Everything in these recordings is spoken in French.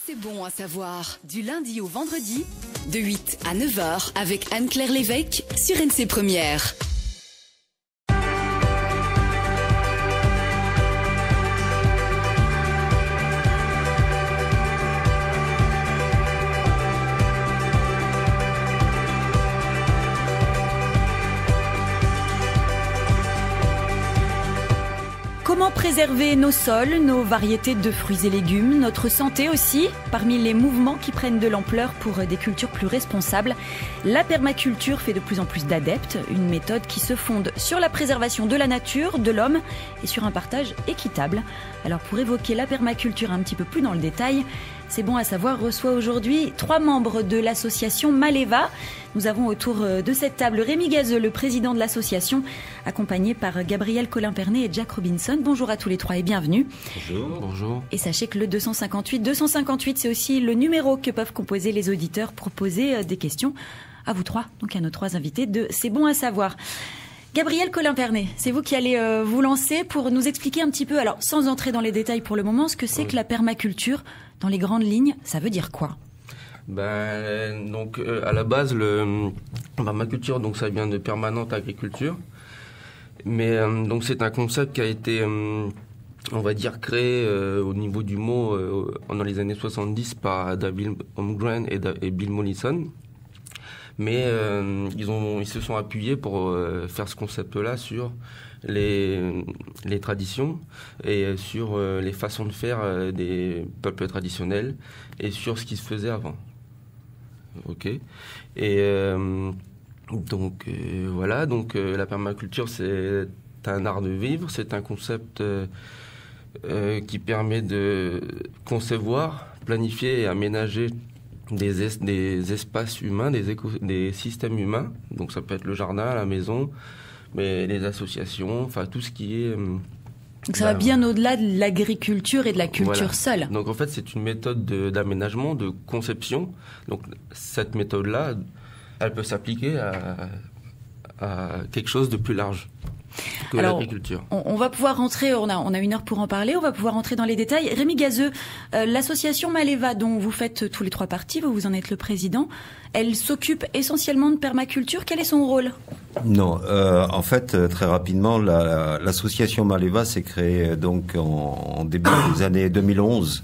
C'est bon à savoir. Du lundi au vendredi, de 8 à 9h, avec Anne-Claire Lévesque sur NC Première. Comment préserver nos sols, nos variétés de fruits et légumes, notre santé aussi? Parmi les mouvements qui prennent de l'ampleur pour des cultures plus responsables, la permaculture fait de plus en plus d'adeptes, une méthode qui se fonde sur la préservation de la nature, de l'homme et sur un partage équitable. Alors pour évoquer la permaculture un petit peu plus dans le détail, C'est bon à savoir reçoit aujourd'hui 3 membres de l'association Maleva. Nous avons autour de cette table Rémi Gazeux, le président de l'association, accompagné par Gabriel Colin-Pernet et Jack Robinson. Bonjour à tous les 3 et bienvenue. Bonjour. Bonjour. Et sachez que le 258, c'est aussi le numéro que peuvent composer les auditeurs pour poser des questions à vous 3, donc à nos 3 invités de C'est bon à savoir. Gabriel Colin-Pernet, c'est vous qui allez vous lancer pour nous expliquer un petit peu, alors sans entrer dans les détails pour le moment, ce que c'est que la permaculture. Dans les grandes lignes, ça veut dire quoi ? Donc à la base, permaculture, donc ça vient de permanente agriculture, mais donc c'est un concept qui a été, on va dire, créé au niveau du mot dans les années 70 par David Holmgren et Bill Mollison. Mais ils se sont appuyés pour faire ce concept-là sur les traditions et sur les façons de faire des peuples traditionnels et sur ce qui se faisait avant. Ok. Et voilà. Donc la permaculture, c'est un art de vivre. C'est un concept qui permet de concevoir, planifier et aménager des espaces humains, des systèmes humains. Donc ça peut être le jardin, la maison, mais les associations, enfin tout ce qui est... Donc ça va bien au-delà de l'agriculture et de la culture seule. Donc en fait c'est une méthode d'aménagement, de conception. Donc cette méthode-là, elle peut s'appliquer à quelque chose de plus large que l'agriculture. On va pouvoir rentrer, on a 1 heure pour en parler, on va pouvoir rentrer dans les détails. Rémi Gazeux, l'association Maleva dont vous faites tous les 3 parties, vous en êtes le président, elle s'occupe essentiellement de permaculture. Quel est son rôle ? Non, en fait, très rapidement, l'association Maleva s'est créée donc en début des années 2011.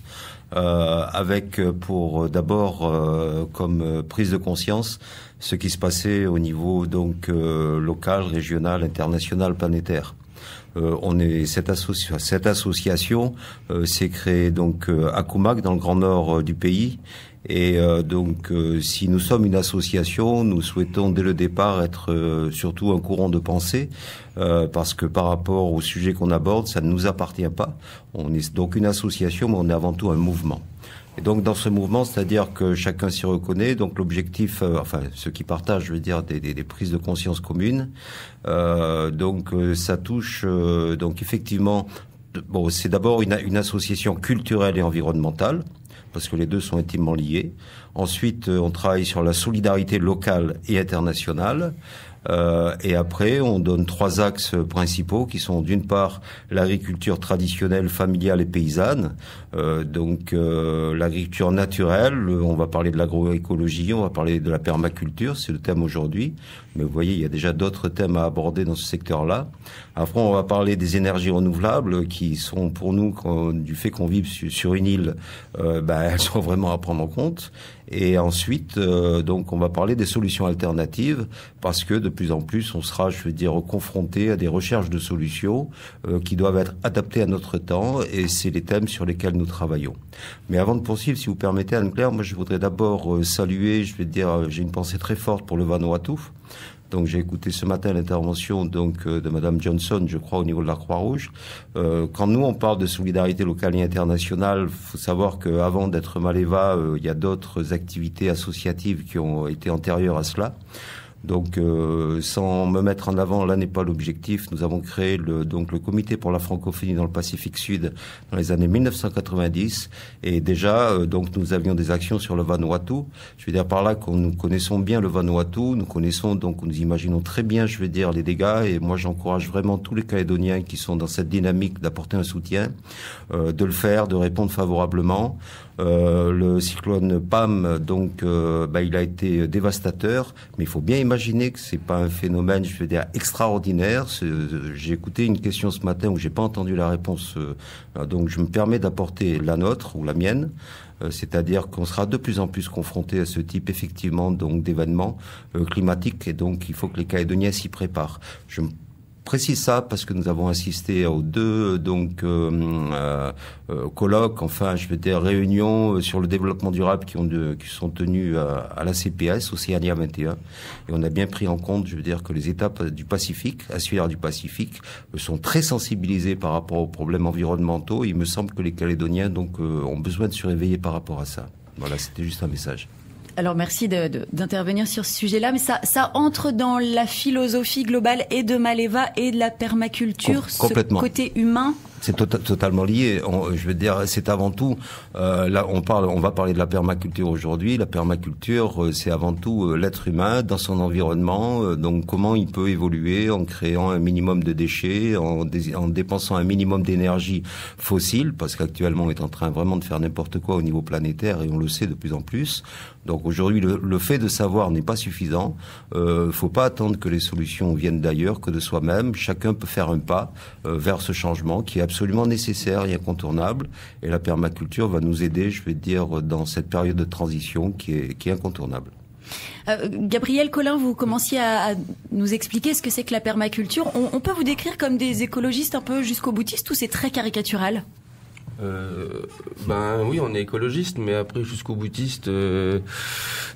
Avec pour d'abord comme prise de conscience ce qui se passait au niveau donc local, régional, international, planétaire. Cette association s'est créée donc à Koumak dans le grand nord du pays. Et si nous sommes une association, nous souhaitons dès le départ être surtout un courant de pensée, parce que par rapport au sujet qu'on aborde, ça ne nous appartient pas. On est donc une association, mais on est avant tout un mouvement. Et donc dans ce mouvement, c'est-à-dire que chacun s'y reconnaît. Donc l'objectif, ceux qui partagent, je veux dire, des prises de conscience communes. Ça touche donc effectivement. Bon, c'est d'abord une association culturelle et environnementale, parce que les deux sont intimement liés. Ensuite, on travaille sur la solidarité locale et internationale. Et après, on donne 3 axes principaux qui sont d'une part l'agriculture traditionnelle, familiale et paysanne. L'agriculture naturelle, on va parler de l'agroécologie, on va parler de la permaculture, c'est le thème aujourd'hui. Mais vous voyez, il y a déjà d'autres thèmes à aborder dans ce secteur-là. Après, on va parler des énergies renouvelables qui sont pour nous, du fait qu'on vive sur une île, elles sont vraiment à prendre en compte. Et ensuite, on va parler des solutions alternatives parce que de plus en plus, on sera, confronté à des recherches de solutions qui doivent être adaptées à notre temps, et c'est les thèmes sur lesquels nous travaillons. Mais avant de poursuivre, si vous permettez, Anne-Claire, moi je voudrais d'abord saluer, j'ai une pensée très forte pour le Vanuatu. Donc j'ai écouté ce matin l'intervention de Madame Johnson, je crois, au niveau de la Croix-Rouge. Quand nous on parle de solidarité locale et internationale, faut savoir qu'avant d'être Maleva, il y a d'autres activités associatives qui ont été antérieures à cela. Donc, sans me mettre en avant, là n'est pas l'objectif. Nous avons créé le comité pour la francophonie dans le Pacifique Sud dans les années 1990, et déjà nous avions des actions sur le Vanuatu. Je veux dire par là que nous connaissons bien le Vanuatu, nous imaginons très bien, les dégâts, et moi j'encourage vraiment tous les Calédoniens qui sont dans cette dynamique d'apporter un soutien, de le faire, de répondre favorablement. Le cyclone Pam, donc, il a été dévastateur, mais il faut bien imaginer que c'est pas un phénomène, je veux dire, extraordinaire. J'ai écouté une question ce matin où j'ai pas entendu la réponse, donc je me permets d'apporter la nôtre ou la mienne. C'est-à-dire qu'on sera de plus en plus confronté à ce type effectivement donc d'événements climatiques, et donc il faut que les Calédoniens s'y préparent. Je précise ça parce que nous avons assisté aux 2 colloques, enfin je veux dire réunions sur le développement durable qui sont tenues à la CPS, Océania 21, et on a bien pris en compte, je veux dire, que les États du Pacifique, insulaires du Pacifique, sont très sensibilisés par rapport aux problèmes environnementaux. Il me semble que les Calédoniens donc ont besoin de se réveiller par rapport à ça. Voilà, c'était juste un message. Alors merci d'intervenir sur ce sujet-là, mais ça entre dans la philosophie globale et de Maleva et de la permaculture, complètement. Ce côté humain. C'est totalement lié. Je veux dire, c'est avant tout. Là, on va parler de la permaculture aujourd'hui. La permaculture, c'est avant tout l'être humain dans son environnement. Donc, comment il peut évoluer en créant un minimum de déchets, en dépensant un minimum d'énergie fossile, parce qu'actuellement, on est en train vraiment de faire n'importe quoi au niveau planétaire, et on le sait de plus en plus. Donc aujourd'hui, le fait de savoir n'est pas suffisant. Faut pas attendre que les solutions viennent d'ailleurs, que de soi-même. Chacun peut faire un pas vers ce changement qui est absolument nécessaire et incontournable. Et la permaculture va nous aider, je vais dire, dans cette période de transition qui est incontournable. Gabriel Collin, vous commenciez à nous expliquer ce que c'est que la permaculture. On peut vous décrire comme des écologistes un peu jusqu'au boutiste, ou c'est très caricatural ? Oui, on est écologiste, mais après jusqu'au boutiste,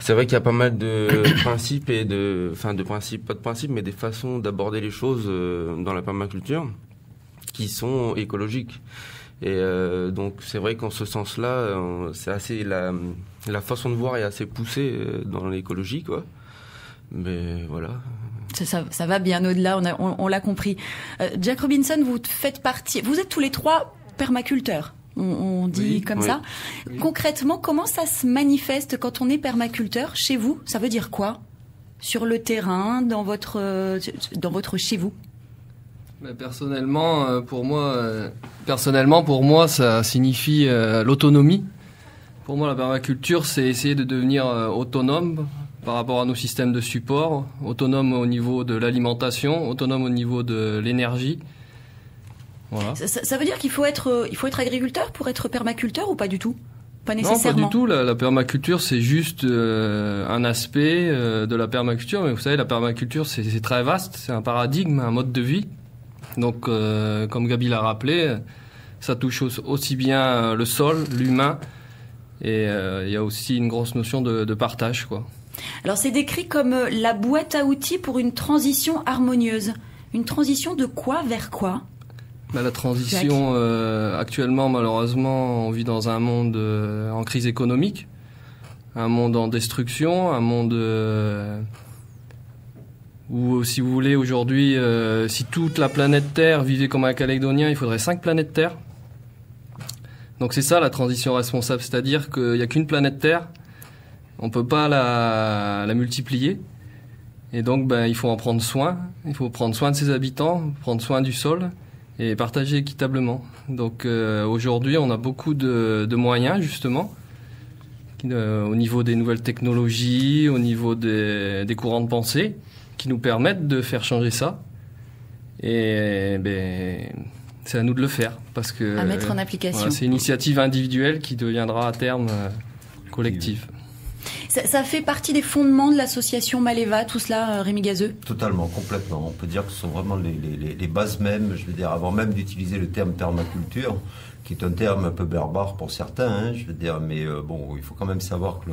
c'est vrai qu'il y a pas mal de principes pas de principes, mais des façons d'aborder les choses dans la permaculture qui sont écologiques. Et donc c'est vrai qu'en ce sens-là, c'est assez la façon de voir est assez poussée dans l'écologie, quoi. Mais voilà. Ça va bien au-delà, on l'a compris. Jack Robinson, vous faites partie. Vous êtes tous les 3 permaculteur, on dit comme ça. Oui. Concrètement, comment ça se manifeste quand on est permaculteur chez vous ? Ça veut dire quoi ? Sur le terrain, dans votre chez vous ? Personnellement, pour moi, ça signifie l'autonomie. Pour moi, la permaculture, c'est essayer de devenir autonome par rapport à nos systèmes de support, autonome au niveau de l'alimentation, autonome au niveau de l'énergie. Voilà. Ça veut dire qu'il faut être agriculteur pour être permaculteur, ou pas du tout ? Pas nécessairement. Non, pas du tout. La permaculture, c'est juste un aspect de la permaculture. Mais vous savez, la permaculture, c'est très vaste. C'est un paradigme, un mode de vie. Donc, comme Gabi l'a rappelé, ça touche aussi bien le sol, l'humain. Et il y a aussi une grosse notion de partage, quoi. Alors, c'est décrit comme la boîte à outils pour une transition harmonieuse. Une transition de quoi vers quoi ? La transition, actuellement, malheureusement, on vit dans un monde en crise économique, un monde en destruction, un monde où, si vous voulez, aujourd'hui, si toute la planète Terre vivait comme un Calédonien, il faudrait 5 planètes Terre. Donc c'est ça la transition responsable, c'est-à-dire qu'il n'y a qu'une planète Terre, on ne peut pas la multiplier. Et donc, il faut en prendre soin, il faut prendre soin de ses habitants, prendre soin du sol, et partager équitablement. Donc aujourd'hui, on a beaucoup de moyens, justement, au niveau des nouvelles technologies, au niveau des courants de pensée, qui nous permettent de faire changer ça. Et c'est à nous de le faire. Parce que, à mettre en application. Voilà, c'est une initiative individuelle qui deviendra à terme collective. Ça fait partie des fondements de l'association Maleva, tout cela, Rémi Gazeux ? Totalement, complètement. On peut dire que ce sont vraiment les bases mêmes, je veux dire, avant même d'utiliser le terme permaculture, qui est un terme un peu barbare pour certains, je veux dire, mais il faut quand même savoir que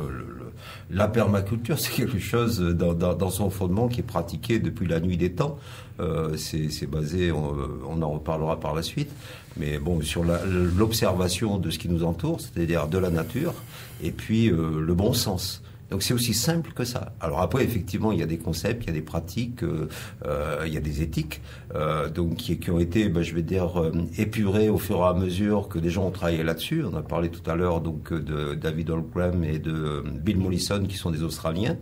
la permaculture, c'est quelque chose dans son fondement qui est pratiqué depuis la nuit des temps. C'est basé, on en reparlera par la suite, mais sur l'observation de ce qui nous entoure, c'est-à-dire de la nature, et puis le bon sens. Donc c'est aussi simple que ça. Alors après, effectivement, il y a des concepts, il y a des pratiques, il y a des éthiques, donc qui ont été, je vais dire, épurées au fur et à mesure que les gens ont travaillé là-dessus. On a parlé tout à l'heure donc de David Holmgren et de Bill Mollison, qui sont des Australiens.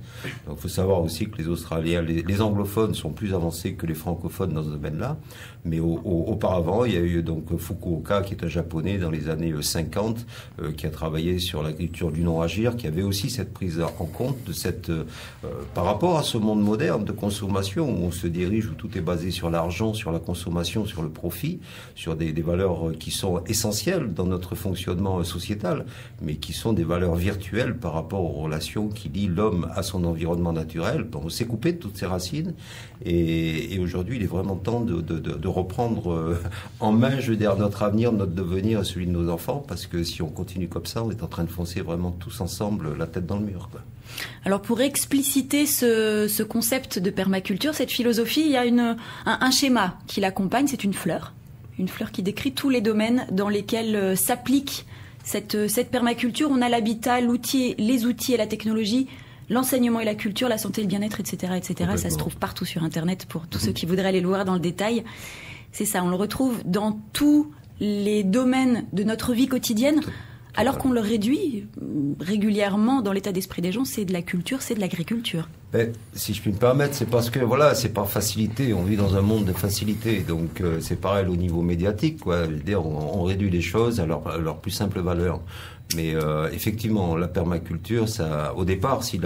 Donc il faut savoir aussi que les Australiens, les anglophones sont plus avancés que les francophones dans ce domaine-là. Mais auparavant, il y a eu donc Fukuoka, qui est un Japonais dans les années 50, qui a travaillé sur l'agriculture du non-agir, qui avait aussi cette prise en compte de cette, par rapport à ce monde moderne de consommation où on se dirige, où tout est basé sur l'argent, sur la consommation, sur le profit, sur des valeurs qui sont essentielles dans notre fonctionnement sociétal, mais qui sont des valeurs virtuelles par rapport aux relations qui lient l'homme à son environnement naturel. On s'est coupé de toutes ces racines et aujourd'hui, il est vraiment temps de reprendre en main, je veux dire, notre avenir, notre devenir et celui de nos enfants, parce que si on continue comme ça, on est en train de foncer vraiment tous ensemble la tête dans le mur, quoi. Alors pour expliciter ce concept de permaculture, cette philosophie, il y a un schéma qui l'accompagne, c'est une fleur qui décrit tous les domaines dans lesquels s'applique cette permaculture. On a l'habitat, les outils et la technologie, l'enseignement et la culture, la santé, le bien-être, etc., etc. Ça se trouve partout sur Internet pour tous ceux qui voudraient aller le voir dans le détail. C'est ça, on le retrouve dans tous les domaines de notre vie quotidienne. Alors qu'on le réduit régulièrement dans l'état d'esprit des gens, c'est de la culture, c'est de l'agriculture. Si je puis me permettre, c'est parce que voilà, c'est par facilité. On vit dans un monde de facilité, donc c'est pareil au niveau médiatique, quoi. Je veux dire, on réduit les choses à leur plus simple valeur. Mais effectivement, la permaculture, ça, au départ, si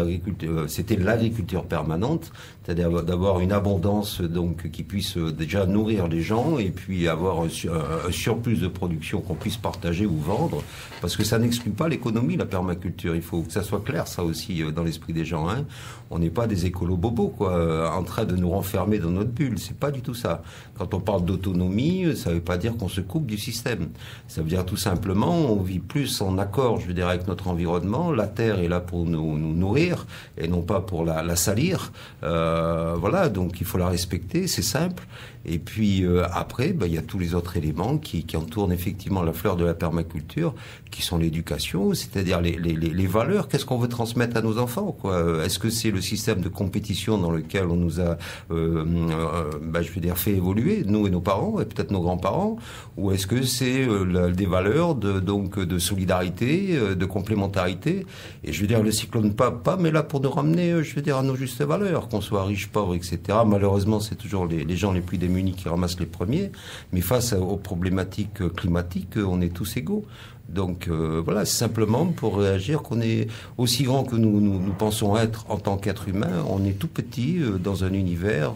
c'était l'agriculture permanente, c'est-à-dire d'avoir une abondance donc qui puisse déjà nourrir les gens et puis avoir un surplus de production qu'on puisse partager ou vendre, parce que ça n'exclut pas l'économie, la permaculture. Il faut que ça soit clair, ça aussi, dans l'esprit des gens. Hein. On n'est pas des écolos bobos, quoi, en train de nous renfermer dans notre bulle. C'est pas du tout ça. Quand on parle d'autonomie, ça veut pas dire qu'on se coupe du système. Ça veut dire tout simplement, on vit plus en accord, je veux dire, avec notre environnement. La terre est là pour nous nourrir et non pas pour la salir. Voilà, donc il faut la respecter, c'est simple. Et puis après, il y a tous les autres éléments qui entourent effectivement la fleur de la permaculture, qui sont l'éducation, c'est-à-dire les valeurs. Qu'est-ce qu'on veut transmettre à nos enfants, quoi? Est-ce que c'est le système de compétition dans lequel on nous a, je veux dire, fait évoluer, nous et nos parents, et peut-être nos grands-parents, ou est-ce que c'est des valeurs de solidarité, de complémentarité? Et je veux dire, le cyclone Pam est là pour nous ramener, je veux dire, à nos justes valeurs, qu'on soit riche, pauvre, etc. Malheureusement, c'est toujours les gens les plus démunis qui ramassent les premiers, mais face aux problématiques climatiques, on est tous égaux. Donc voilà, c'est simplement pour réagir qu'on est aussi grand que nous pensons être en tant qu'être humain. On est tout petit dans un univers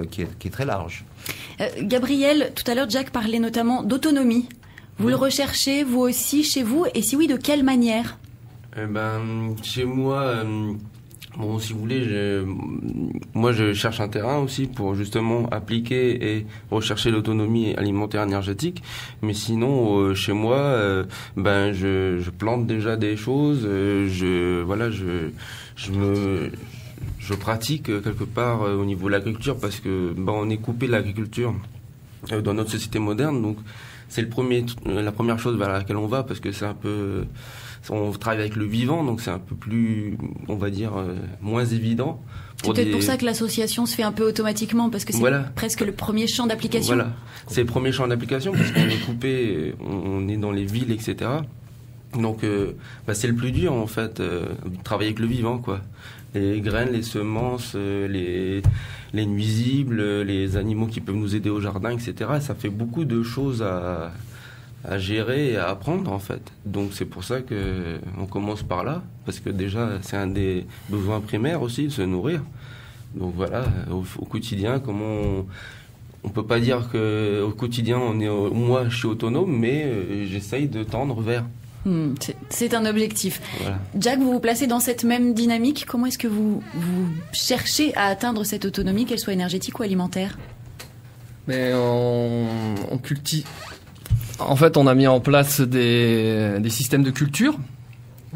qui est très large. Gabriel, tout à l'heure Jack parlait notamment d'autonomie. Vous le recherchez vous aussi chez vous, et si oui, de quelle manière? Chez moi, bon, si vous voulez, moi je cherche un terrain aussi pour justement appliquer et rechercher l'autonomie alimentaire énergétique. Mais sinon, chez moi, je plante déjà des choses. Je pratique quelque part au niveau de l'agriculture, parce que on est coupé de l'agriculture dans notre société moderne. Donc c'est la première chose vers laquelle on va, parce que c'est un peu, on travaille avec le vivant, donc c'est un peu plus, on va dire, moins évident. C'est peut-être pour ça que l'association se fait un peu automatiquement, parce que c'est presque le premier champ d'application. Voilà, c'est le premier champ d'application, parce qu'on est coupé, on est dans les villes, etc. Donc c'est le plus dur en fait, de travailler avec le vivant, quoi. Les graines, les semences, les nuisibles, les animaux qui peuvent nous aider au jardin, etc. Ça fait beaucoup de choses à gérer et à apprendre en fait. Donc c'est pour ça que on commence par là, parce que déjà c'est un des besoins primaires aussi, de se nourrir. Donc voilà, au quotidien, comment on peut pas dire que au quotidien moi je suis autonome, mais j'essaye de tendre vers. C'est un objectif. Voilà. Jack, vous vous placez dans cette même dynamique. Comment est-ce que vous cherchez à atteindre cette autonomie, qu'elle soit énergétique ou alimentaire? Mais on cultive. En fait, on a mis en place des systèmes de culture.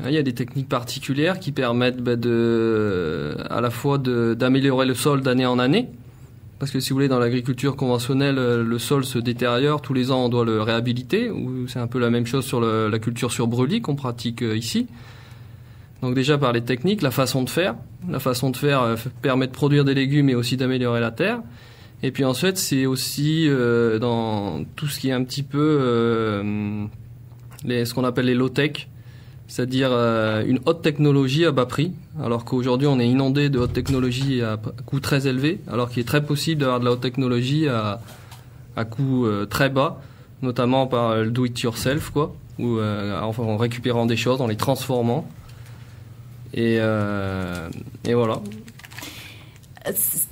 Il y a des techniques particulières qui permettent à la fois d'améliorer le sol d'année en année. Parce que si vous voulez, dans l'agriculture conventionnelle, le sol se détériore. Tous les ans, on doit le réhabiliter. C'est un peu la même chose sur la culture sur brûlis qu'on pratique ici. Donc déjà par les techniques, la façon de faire. La façon de faire permet de produire des légumes et aussi d'améliorer la terre. Et puis ensuite, c'est aussi dans tout ce qui est un petit peu ce qu'on appelle les low-tech, c'est-à-dire une haute technologie à bas prix, alors qu'aujourd'hui on est inondé de haute technologie à coût très élevé, alors qu'il est très possible d'avoir de la haute technologie à coût très bas, notamment par le do-it-yourself, quoi, ou en récupérant des choses, en les transformant. Et voilà.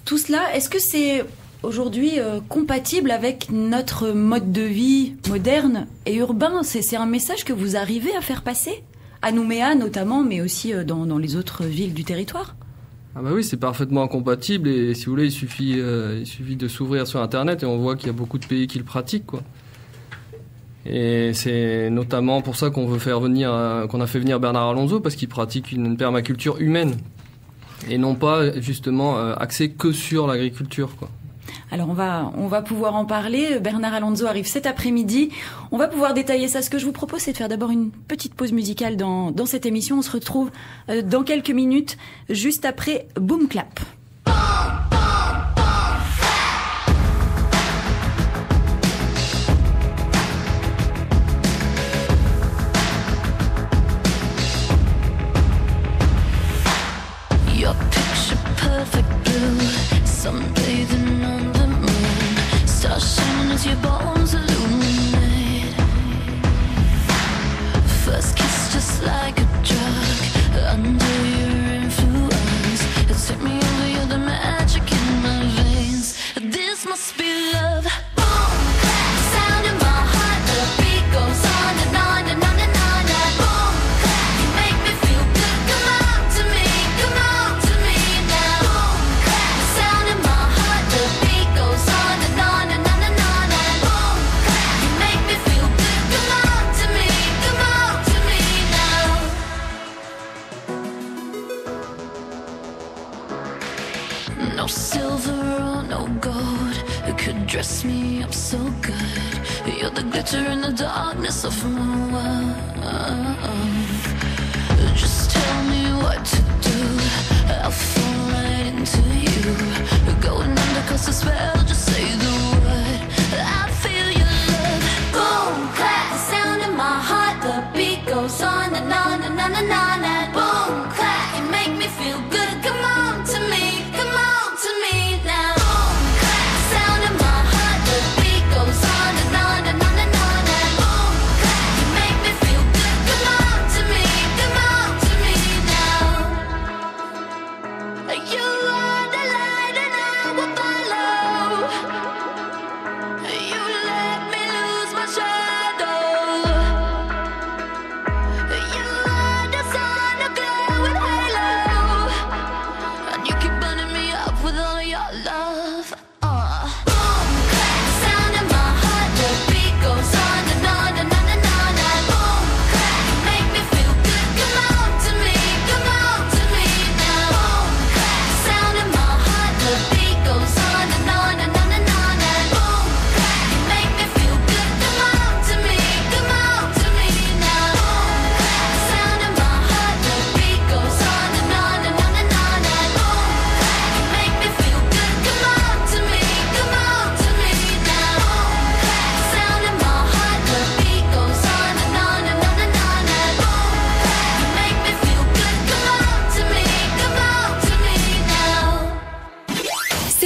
Tout cela, est-ce que c'est aujourd'hui compatible avec notre mode de vie moderne et urbain? C'est un message que vous arrivez à faire passer à Nouméa notamment, mais aussi dans les autres villes du territoire? Ah bah oui, c'est parfaitement compatible, et si vous voulez, il suffit de s'ouvrir sur Internet et on voit qu'il y a beaucoup de pays qui le pratiquent, quoi. Et c'est notamment pour ça qu'on a fait venir Bernard Alonso, parce qu'il pratique une permaculture humaine et non pas justement axée que sur l'agriculture, quoi. Alors on va pouvoir en parler. Bernard Alonso arrive cet après-midi. On va pouvoir détailler ça. Ce que je vous propose, c'est de faire d'abord une petite pause musicale dans cette émission. On se retrouve dans quelques minutes, juste après Boom Clap. Your bones illuminate. First kiss just like a drug. Under your influence, it took me over. You're the magic in my veins. This must be love. Boom, clap, sound in my heart. The beat goes on and on and on and on. And boom, clap, you make me feel good. Come on to me now. Boom, clap, sound in my heart. The beat goes on and on and on. No silver or no gold could dress me up so good. You're the glitter in the darkness of my world. Just tell me what to do, I'll fall right into you. Going under 'cause the spell, just say the word. I feel your love. Boom, clap, the sound in my heart. The beat goes on and on and on and on. And boom, clap, you make me feel good. Come on to me.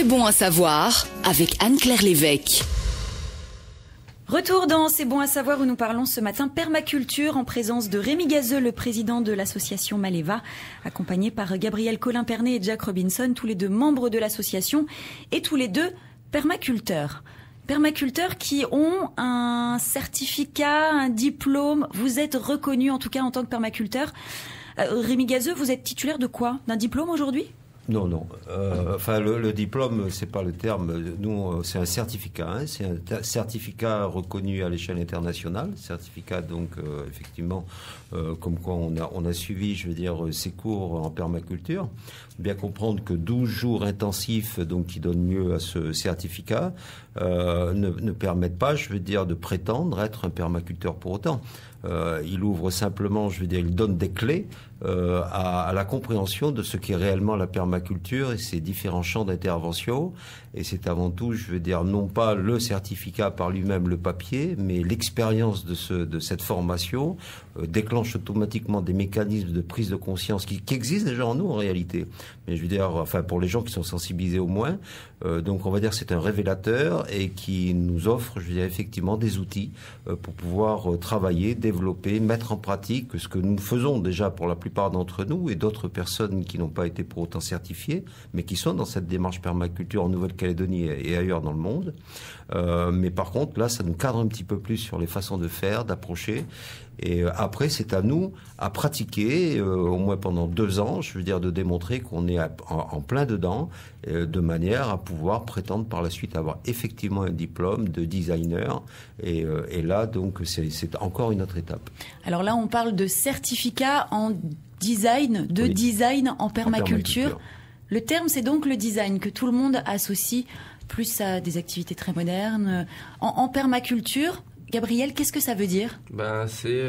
Bon à savoir avec Anne-Claire Lévesque. Retour dans C'est bon à savoir où nous parlons ce matin permaculture en présence de Rémi Gazeux, le président de l'association Maleva, accompagné par Gabriel Colin-Pernet et Jack Robinson, tous les deux membres de l'association et tous les deux permaculteurs. Permaculteurs qui ont un certificat, un diplôme. Vous êtes reconnu en tout cas en tant que permaculteur. Rémi Gazeux, vous êtes titulaire de quoi? D'un diplôme aujourd'hui? Non. Enfin, le diplôme, c'est pas le terme. Nous, c'est un certificat. Hein, c'est un certificat reconnu à l'échelle internationale. Certificat, donc, effectivement, comme quoi on a suivi, je veux dire, ces cours en permaculture. Bien comprendre que 12 jours intensifs, donc, qui donnent lieu à ce certificat, ne permettent pas, je veux dire, de prétendre être un permaculteur pour autant. Il ouvre simplement, je veux dire, il donne des clés à la compréhension de ce qu'est réellement la permaculture et ses différents champs d'intervention. Et c'est avant tout, je veux dire, non pas le certificat par lui-même, le papier, mais l'expérience de cette formation déclenche automatiquement des mécanismes de prise de conscience qui existent déjà en nous en réalité. Mais je veux dire, enfin pour les gens qui sont sensibilisés au moins, donc on va dire c'est un révélateur et qui nous offre, je veux dire, effectivement des outils pour pouvoir travailler, développer, mettre en pratique ce que nous faisons déjà pour la plupart d'entre nous et d'autres personnes qui n'ont pas été pour autant certifiées, mais qui sont dans cette démarche permaculture en Nouvelle-Calédonie et ailleurs dans le monde. Mais par contre, là, ça nous cadre un petit peu plus sur les façons de faire, d'approcher. Et après, c'est à nous à pratiquer, au moins pendant 2 ans, je veux dire, de démontrer qu'on est en plein dedans, de manière à pouvoir prétendre par la suite avoir effectivement un diplôme de designer. Et là, donc, c'est encore une autre étape. Alors là, on parle de certificat en design, design en permaculture. Le terme, c'est donc le design que tout le monde associe plus à des activités très modernes. En permaculture, Gabriel, qu'est-ce que ça veut dire ? C'est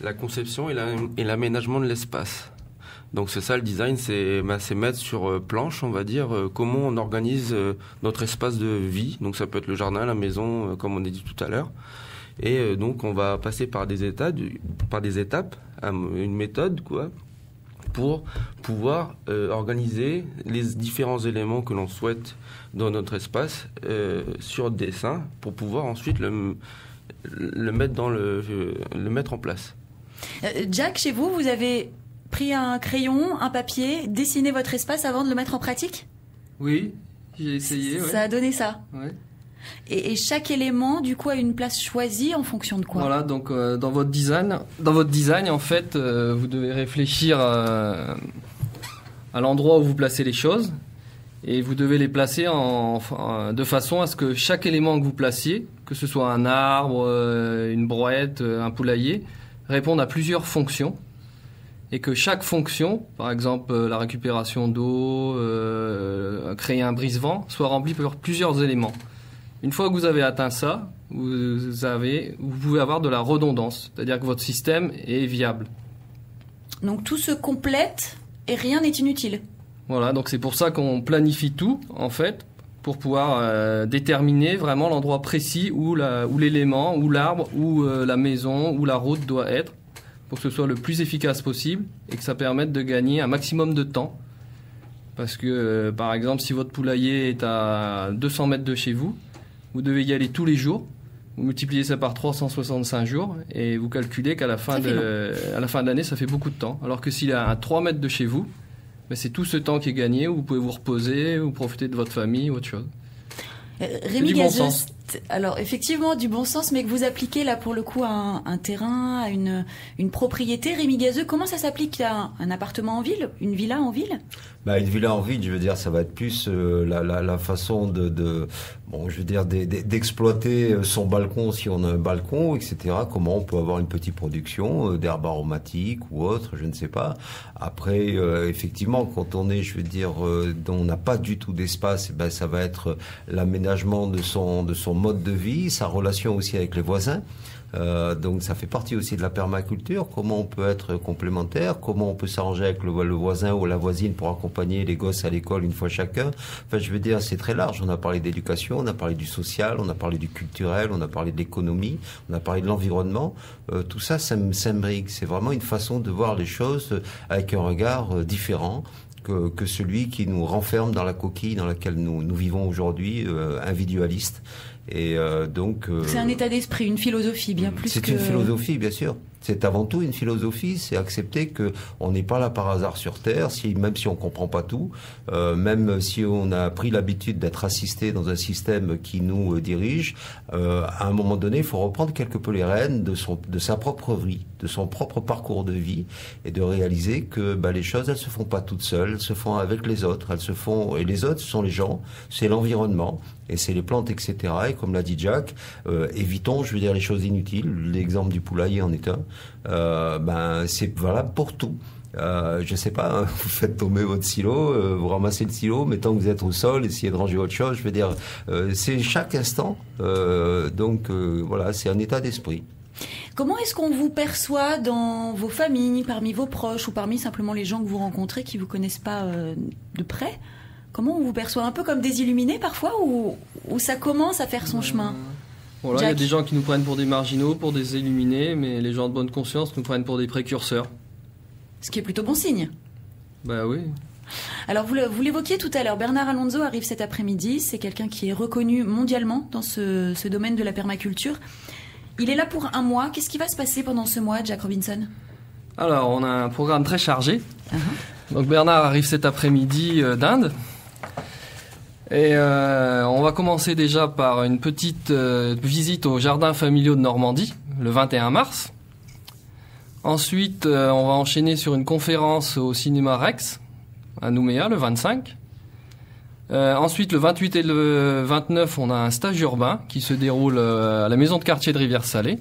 la conception et l'aménagement de l'espace. Donc c'est ça le design, c'est mettre sur planche, on va dire, comment on organise notre espace de vie. Donc ça peut être le jardin, la maison, comme on a dit tout à l'heure. Et donc on va passer par des étapes, une méthode, quoi, pour pouvoir organiser les différents éléments que l'on souhaite dans notre espace sur dessin pour pouvoir ensuite le mettre en place. Jack, chez vous, vous avez pris un crayon, un papier, dessiné votre espace avant de le mettre en pratique ? Oui, j'ai essayé. Ça a donné ça ? Ouais. Et chaque élément, du coup, a une place choisie en fonction de quoi ? Voilà, donc dans votre design, en fait, vous devez réfléchir à l'endroit où vous placez les choses et vous devez les placer de façon à ce que chaque élément que vous placiez, que ce soit un arbre, une brouette, un poulailler, réponde à plusieurs fonctions et que chaque fonction, par exemple la récupération d'eau, créer un brise-vent, soit remplie par plusieurs éléments. Une fois que vous avez atteint ça, vous pouvez avoir de la redondance, c'est-à-dire que votre système est viable. Donc tout se complète et rien n'est inutile. Voilà, donc c'est pour ça qu'on planifie tout, en fait, pour pouvoir déterminer vraiment l'endroit précis où l'élément, où l'arbre, où la maison, où la route doit être, pour que ce soit le plus efficace possible et que ça permette de gagner un maximum de temps. Parce que, par exemple, si votre poulailler est à 200 mètres de chez vous, vous devez y aller tous les jours. Vous multipliez ça par 365 jours et vous calculez qu'à la fin de l'année, ça fait beaucoup de temps. Alors que s'il est à 3 mètres de chez vous, c'est tout ce temps qui est gagné où vous pouvez vous reposer ou profiter de votre famille ou autre chose. Rémi Gazeux, alors effectivement du bon sens, mais que vous appliquez là pour le coup à un terrain, à une propriété. Rémi Gazeux, comment ça s'applique à un appartement en ville, une villa en ville ? Une villa en ville, je veux dire, ça va être plus la façon d'exploiter son balcon si on a un balcon, etc. Comment on peut avoir une petite production d'herbes aromatiques ou autre, je ne sais pas. Après, effectivement, quand on est, je veux dire, dont on n'a pas du tout d'espace, ça va être l'aménagement de son mode de vie, sa relation aussi avec les voisins. Donc ça fait partie aussi de la permaculture, comment on peut être complémentaire, comment on peut s'arranger avec le voisin ou la voisine pour accompagner les gosses à l'école une fois chacun. Enfin, je veux dire, c'est très large. On a parlé d'éducation, on a parlé du social, on a parlé du culturel, on a parlé de l'économie, on a parlé de l'environnement. Tout ça s'imbrique. C'est vraiment une façon de voir les choses avec un regard différent que celui qui nous renferme dans la coquille dans laquelle nous vivons aujourd'hui, individualiste. Et donc c'est un état d'esprit, une philosophie bien plus. C'est une philosophie, bien sûr. C'est avant tout une philosophie, c'est accepter que on n'est pas là par hasard sur Terre, même si on comprend pas tout, même si on a pris l'habitude d'être assisté dans un système qui nous dirige, à un moment donné, il faut reprendre quelque peu les rênes de sa propre vie, de son propre parcours de vie, et de réaliser que les choses, elles se font pas toutes seules, elles se font avec les autres, et les autres, ce sont les gens, c'est l'environnement, et c'est les plantes, etc. Et comme l'a dit Jack, évitons, je veux dire, les choses inutiles. L'exemple du poulailler en est un. C'est valable pour tout. Je sais pas, hein, vous faites tomber votre silo, vous ramassez le silo, mais tant que vous êtes au sol, essayez de ranger autre chose. Je veux dire, c'est chaque instant. Donc voilà, c'est un état d'esprit. Comment est-ce qu'on vous perçoit dans vos familles, parmi vos proches ou parmi simplement les gens que vous rencontrez qui vous connaissent pas de près? Comment on vous perçoit? Un peu comme des illuminés parfois, ou ça commence à faire son chemin? Voilà, il y a des gens qui nous prennent pour des marginaux, pour des illuminés, mais les gens de bonne conscience nous prennent pour des précurseurs. Ce qui est plutôt bon signe. Bah oui. Alors vous l'évoquiez tout à l'heure, Bernard Alonso arrive cet après-midi, c'est quelqu'un qui est reconnu mondialement dans ce domaine de la permaculture. Il est là pour un mois, qu'est-ce qui va se passer pendant ce mois, Jack Robinson? Alors on a un programme très chargé. Donc Bernard arrive cet après-midi d'Inde. Et on va commencer déjà par une petite visite aux jardins familiaux de Normandie, le 21 mars. Ensuite, on va enchaîner sur une conférence au cinéma Rex, à Nouméa, le 25. Ensuite, le 28 et le 29, on a un stage urbain qui se déroule à la maison de quartier de Rivière-Salée.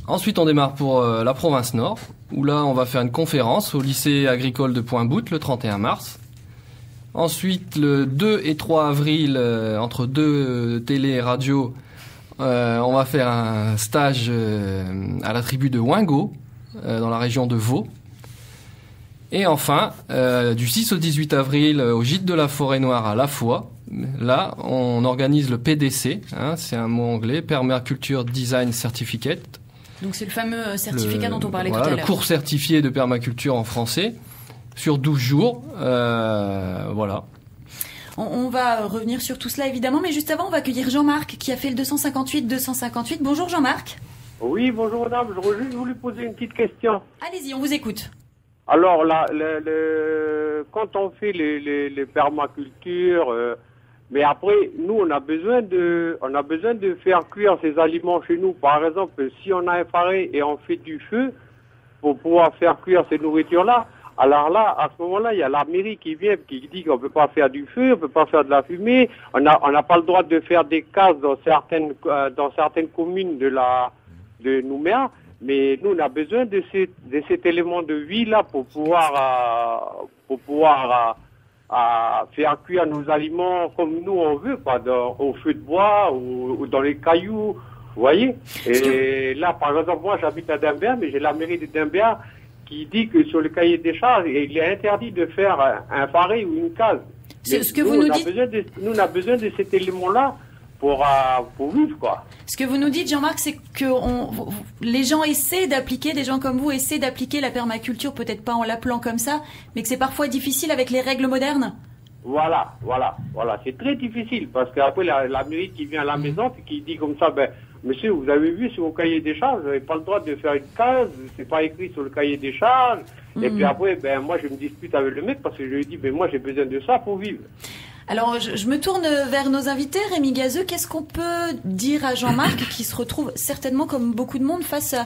Ensuite, on démarre pour la province Nord, où là, on va faire une conférence au lycée agricole de Pointe-Boute, le 31 mars. Ensuite, le 2 et 3 avril, entre deux télé et radio, on va faire un stage à la tribu de Wingo, dans la région de Vaud. Et enfin, du 6 au 18 avril, au gîte de la Forêt Noire à La Foix, là, on organise le PDC, c'est un mot anglais, Permaculture Design Certificate. Donc c'est le fameux certificat dont on parlait tout à l'heure. Le cours certifié de permaculture en français, sur 12 jours, voilà. On va revenir sur tout cela évidemment, mais juste avant, on va accueillir Jean-Marc qui a fait le 258. Bonjour Jean-Marc. Oui, bonjour madame, j'aurais juste voulu poser une petite question. Allez-y, on vous écoute. Alors là, quand on fait les permacultures, mais après, nous on a besoin de faire cuire ces aliments chez nous. Par exemple, si on a un faré et on fait du feu pour pouvoir faire cuire ces nourritures-là, alors là, à ce moment-là, il y a la mairie qui vient, qui dit qu'on peut pas faire du feu, on peut pas faire de la fumée, on n'a pas le droit de faire des cases dans certaines communes de Nouméa, mais nous on a besoin de cet élément de vie là pour pouvoir faire cuire nos aliments comme nous on veut, pas au feu de bois ou dans les cailloux, vous voyez. Et là, par exemple, moi j'habite à Dimbert, mais j'ai la mairie de Dimbert qui dit que sur le cahier des charges, il est interdit de faire un faré ou une case. Ce que vous nous dites... Nous, on a besoin de cet élément-là pour vivre, quoi. Ce que vous nous dites, Jean-Marc, c'est que les gens essaient d'appliquer, des gens comme vous essaient d'appliquer la permaculture, peut-être pas en l'appelant comme ça, mais que c'est parfois difficile avec les règles modernes. Voilà. C'est très difficile, parce qu'après, la mairie qui vient à la maison, et qui dit comme ça, monsieur, vous avez vu sur vos cahiers des charges, vous n'avez pas le droit de faire une case, c'est pas écrit sur le cahier des charges. Et puis après, moi, je me dispute avec le mec parce que je lui dis, moi, j'ai besoin de ça pour vivre. Alors, je me tourne vers nos invités. Rémi Gazeux, qu'est-ce qu'on peut dire à Jean-Marc qui se retrouve certainement, comme beaucoup de monde, face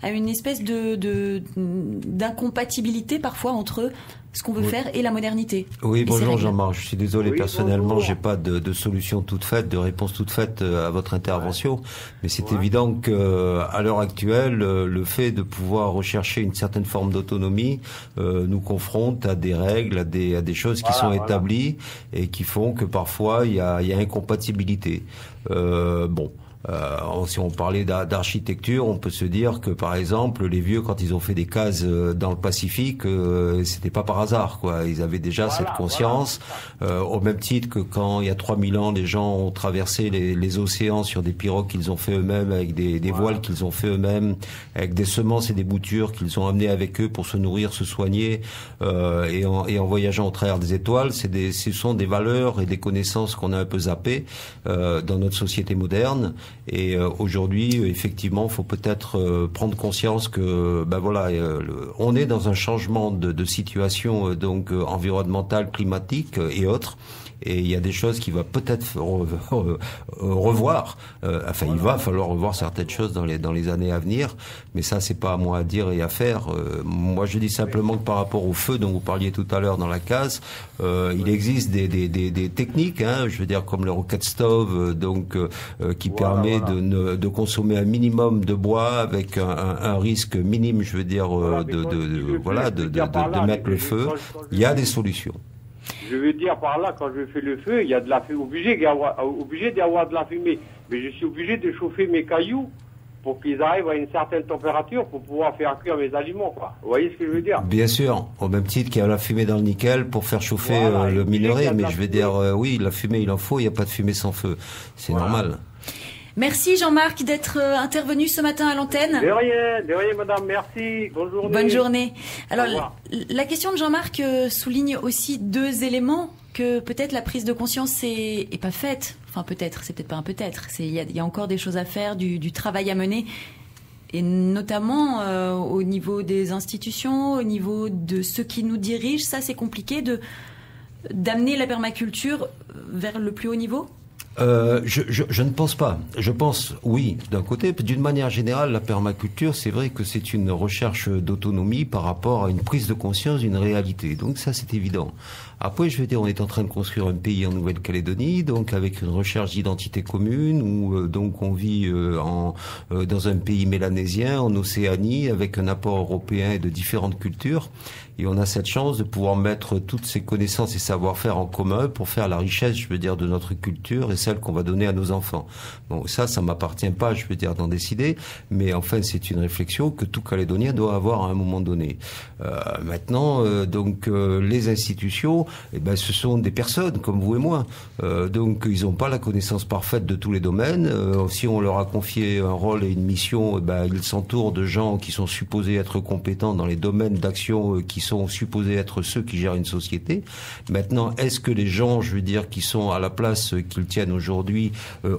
à une espèce d'incompatibilité parfois entre ce qu'on veut faire et la modernité? Oui, bonjour Jean-Marc, je suis désolé, personnellement, j'ai pas de solution toute faite, de réponse toute faite à votre intervention, mais c'est évident que à l'heure actuelle, le fait de pouvoir rechercher une certaine forme d'autonomie nous confronte à des règles, à des choses qui sont établies et qui font que parfois il y a incompatibilité. Si on parlait d'architecture, on peut se dire que par exemple les vieux, quand ils ont fait des cases dans le Pacifique, c'était pas par hasard, quoi. Ils avaient déjà cette conscience, au même titre que quand il y a 3000 ans, les gens ont traversé les océans sur des pirogues qu'ils ont fait eux-mêmes, avec des voiles qu'ils ont fait eux-mêmes, avec des semences et des boutures qu'ils ont amenées avec eux pour se nourrir, se soigner, et en voyageant au travers des étoiles. Ce sont des valeurs et des connaissances qu'on a un peu zappées dans notre société moderne. Et aujourd'hui, effectivement, il faut peut-être prendre conscience que, on est dans un changement de situation environnementale, climatique et autres. Et il y a des choses qu'il va peut-être revoir. Il va falloir revoir certaines choses dans les années à venir. Mais ça, c'est pas à moi à dire et à faire. Moi, je dis simplement que par rapport au feu dont vous parliez tout à l'heure dans la case, il existe des techniques, je veux dire comme le rocket stove, qui permet de consommer un minimum de bois avec un risque minime, je veux dire, de mettre le feu. Il y a des solutions. Je veux dire par là, quand je fais le feu, il y a de la fumée, obligé d'y avoir de la fumée. Mais je suis obligé de chauffer mes cailloux pour qu'ils arrivent à une certaine température pour pouvoir faire cuire mes aliments, quoi. Vous voyez ce que je veux dire? Bien sûr, au même titre qu'il y a la fumée dans le nickel pour faire chauffer le minerai, mais je vais dire, oui, la fumée il en faut, il n'y a pas de fumée sans feu. C'est normal. Merci Jean-Marc d'être intervenu ce matin à l'antenne. De rien madame, merci. Bonne journée. Bonne journée. Alors, la question de Jean-Marc souligne aussi deux éléments que peut-être la prise de conscience est pas faite. Enfin, peut-être, c'est peut-être pas un peut-être. Il y a encore des choses à faire, du travail à mener. Et notamment au niveau des institutions, au niveau de ceux qui nous dirigent. Ça, c'est compliqué d'amener la permaculture vers le plus haut niveau? Je ne pense pas. Je pense, oui, d'un côté. D'une manière générale, la permaculture, c'est vrai que c'est une recherche d'autonomie par rapport à une prise de conscience d'une réalité. Donc ça, c'est évident. Après, je veux dire, on est en train de construire un pays en Nouvelle-Calédonie, donc avec une recherche d'identité commune, où donc on vit dans un pays mélanésien, en Océanie, avec un apport européen et de différentes cultures. Et on a cette chance de pouvoir mettre toutes ces connaissances et savoir-faire en commun pour faire la richesse, je veux dire, de notre culture et celle qu'on va donner à nos enfants. Bon, ça m'appartient pas, je veux dire, d'en décider, mais enfin, c'est une réflexion que tout Calédonien doit avoir à un moment donné. Maintenant, les institutions, eh ben, ce sont des personnes comme vous et moi. Donc, ils n'ont pas la connaissance parfaite de tous les domaines. Si on leur a confié un rôle et une mission, eh ben, ils s'entourent de gens qui sont supposés être compétents dans les domaines d'action qui sont supposés être ceux qui gèrent une société. Maintenant, est-ce que les gens, je veux dire, qui sont à la place qu'ils tiennent aujourd'hui,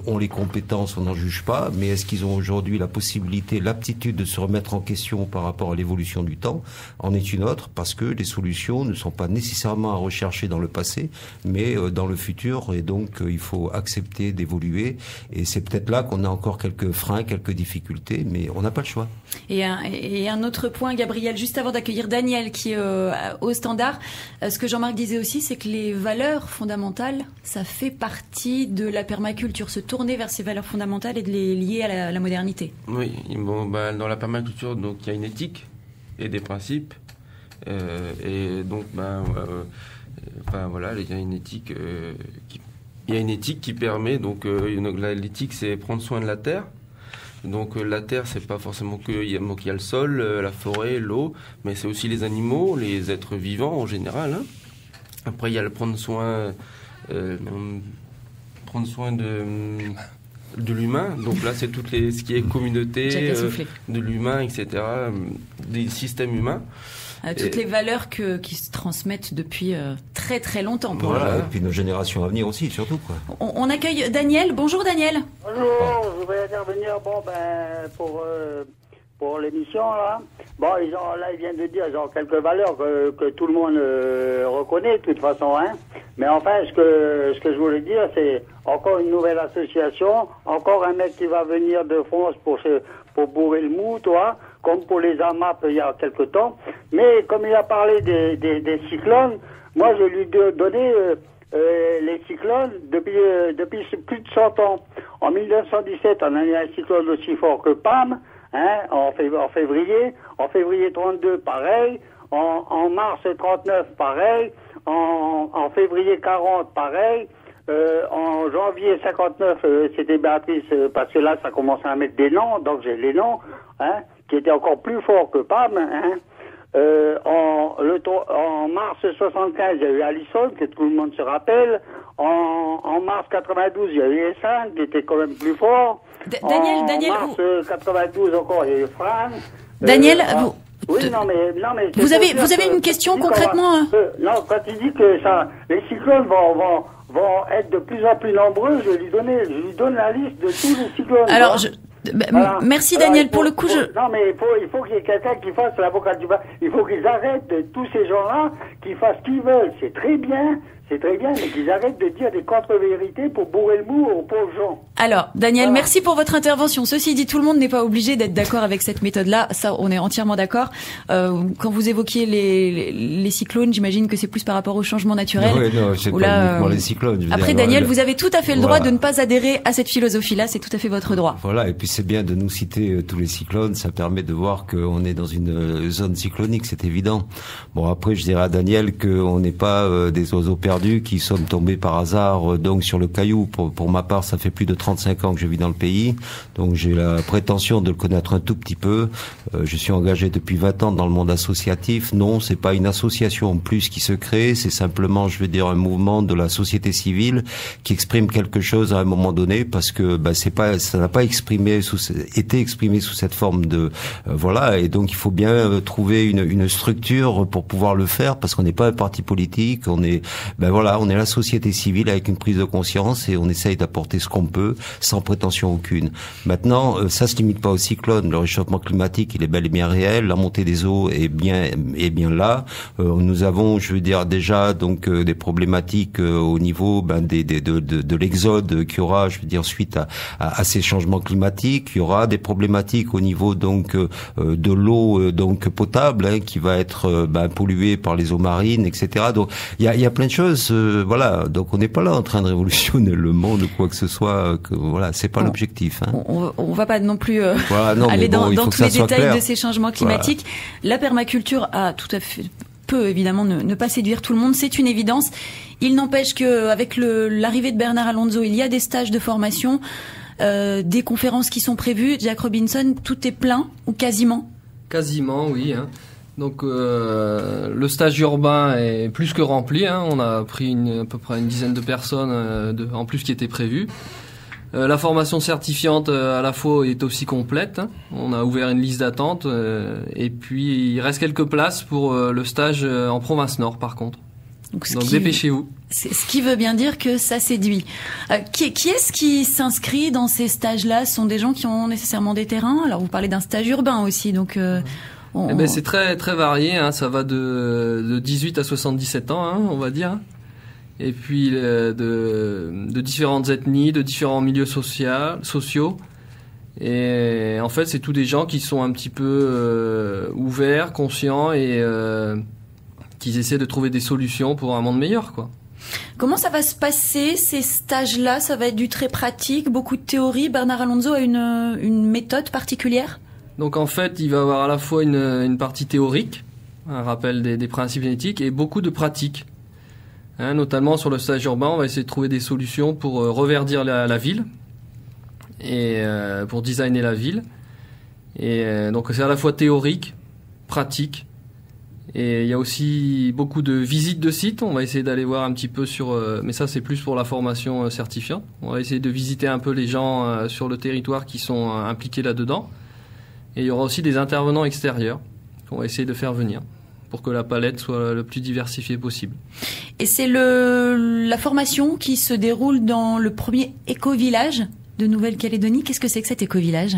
ont les compétences? On n'en juge pas. Mais est-ce qu'ils ont aujourd'hui la possibilité, l'aptitude de se remettre en question par rapport à l'évolution du temps? En est une autre, parce que les solutions ne sont pas nécessairement à rechercher dans le passé, mais dans le futur. Et donc, il faut accepter d'évoluer. Et c'est peut-être là qu'on a encore quelques freins, quelques difficultés, mais on n'a pas le choix. Et un autre point, Gabriel, juste avant d'accueillir Daniel, qui est au standard, ce que Jean-Marc disait aussi, c'est que les valeurs fondamentales, ça fait partie de la permaculture, se tourner vers ces valeurs fondamentales et de les lier à la modernité. Oui, bon, dans la permaculture, donc il y a une éthique et des principes, et donc voilà, il y a une éthique qui permet l'éthique, c'est prendre soin de la terre. Donc la terre, c'est pas forcément qu'il y a le sol, la forêt, l'eau, mais c'est aussi les animaux, les êtres vivants en général. Hein. Après, il y a le prendre soin de l'humain. Donc là, c'est ce qui est communauté de l'humain, etc. Des systèmes humains. Toutes les valeurs qui se transmettent depuis très très longtemps. Voilà, et puis nos générations à venir aussi, surtout, quoi. On accueille Daniel. Bonjour Daniel. Bonjour, je voudrais intervenir pour l'émission là. Bon, ils viennent de dire, ils ont quelques valeurs que tout le monde reconnaît de toute façon, hein. Mais enfin, ce que je voulais dire, c'est encore une nouvelle association, encore un mec qui va venir de France pour bourrer le mou, toi, comme pour les AMAP il y a quelque temps. Mais comme il a parlé des cyclones, moi je lui ai donné les cyclones depuis plus de 100 ans. En 1917, on a eu un cyclone aussi fort que Pam, hein, en février. En février 32, pareil. En mars 39, pareil. En février 40, pareil. En janvier 59, c'était Béatrice, parce que là, ça commençait à mettre des noms, donc j'ai les noms, hein, qui étaient encore plus forts que Pam, hein. En mars 75, il y a eu Allison, que tout le monde se rappelle. En mars 92, il y a eu Essan, qui était quand même plus fort. Daniel, en mars 92 encore, il y a eu Fran. Daniel, oui, non, mais vous avez une question concrètement? Non, quand il dit que les cyclones vont être de plus en plus nombreux, je lui donne la liste de tous les cyclones. Alors, voilà. Merci Daniel. Pour le coup, non, mais il faut qu'il y ait quelqu'un qui fasse l'avocat du bas. Il faut qu'ils arrêtent tous ces gens-là, qui fassent ce qu'ils veulent. C'est très bien, mais qu'ils arrêtent de dire des contre-vérités pour bourrer le mou aux pauvres gens. Alors, Daniel, merci pour votre intervention. Ceci dit, tout le monde n'est pas obligé d'être d'accord avec cette méthode-là. Ça, on est entièrement d'accord. Quand vous évoquiez les cyclones, j'imagine que c'est plus par rapport au changement naturel. Oui, non, c'est pas uniquement les cyclones. Après, Daniel, vous avez tout à fait le droit de ne pas adhérer à cette philosophie-là. C'est tout à fait votre droit. Voilà, et puis c'est bien de nous citer tous les cyclones. Ça permet de voir qu'on est dans une zone cyclonique, c'est évident. Bon, après, je dirais à Daniel qu'on n'est pas des oiseaux perdus perdus qui sommes tombés par hasard donc sur le caillou. Pour ma part, ça fait plus de 35 ans que je vis dans le pays, donc j'ai la prétention de le connaître un tout petit peu. Je suis engagé depuis 20 ans dans le monde associatif. Non, c'est pas une association en plus qui se crée, c'est simplement, je veux dire, un mouvement de la société civile qui exprime quelque chose à un moment donné, parce que ça n'a pas été exprimé sous cette forme de voilà, et donc il faut bien trouver une structure pour pouvoir le faire, parce qu'on n'est pas un parti politique, on est la société civile avec une prise de conscience, et on essaye d'apporter ce qu'on peut sans prétention aucune. Maintenant, ça se limite pas au cyclone. Le réchauffement climatique, il est bel et bien réel. La montée des eaux est bien là. Nous avons, je veux dire, déjà donc des problématiques au niveau de l'exode qu'il y aura, je veux dire, suite à ces changements climatiques. Il y aura des problématiques au niveau donc de l'eau donc potable, qui va être polluée par les eaux marines, etc. Donc il y a plein de choses. Voilà. Donc on n'est pas là en train de révolutionner le monde ou quoi que ce soit. C'est pas l'objectif. On va pas non plus aller dans tous les détails de ces changements climatiques. Voilà. La permaculture a tout à fait peut évidemment ne pas séduire tout le monde, c'est une évidence. Il n'empêche que avec l'arrivée de Bernard Alonso, il y a des stages de formation, des conférences qui sont prévues. Jack Robinson, tout est plein ou quasiment? Quasiment, oui. Donc le stage urbain est plus que rempli. On a pris à peu près une dizaine de personnes en plus qui étaient prévues. La formation certifiante à la fois est aussi complète. On a ouvert une liste d'attente et puis il reste quelques places pour le stage en province nord par contre. Donc dépêchez-vous. Ce qui veut bien dire que ça séduit. Qui est-ce qui s'inscrit dans ces stages-là? Ce sont des gens qui ont nécessairement des terrains. Alors vous parlez d'un stage urbain aussi, donc. C'est très très varié. Ça va de 18 à 77 ans, on va dire. Et puis de différentes ethnies, de différents milieux sociaux. Et en fait, c'est tous des gens qui sont un petit peu ouverts, conscients et qui essaient de trouver des solutions pour un monde meilleur, quoi. Comment ça va se passer, ces stages-là? Ça va être du très pratique, beaucoup de théorie. Bernard Alonso a une méthode particulière? Donc en fait, il va avoir à la fois une partie théorique, un rappel des principes génétiques, et beaucoup de pratiques. Notamment sur le stage urbain, on va essayer de trouver des solutions pour reverdir la ville et pour designer la ville. Et donc c'est à la fois théorique, pratique, et il y a aussi beaucoup de visites de sites. On va essayer d'aller voir un petit peu mais ça c'est plus pour la formation certifiante. On va essayer de visiter un peu les gens sur le territoire qui sont impliqués là-dedans. Et il y aura aussi des intervenants extérieurs qu'on va essayer de faire venir, pour que la palette soit le plus diversifiée possible. Et c'est la formation qui se déroule dans le premier éco-village de Nouvelle-Calédonie. Qu'est-ce que c'est que cet éco-village,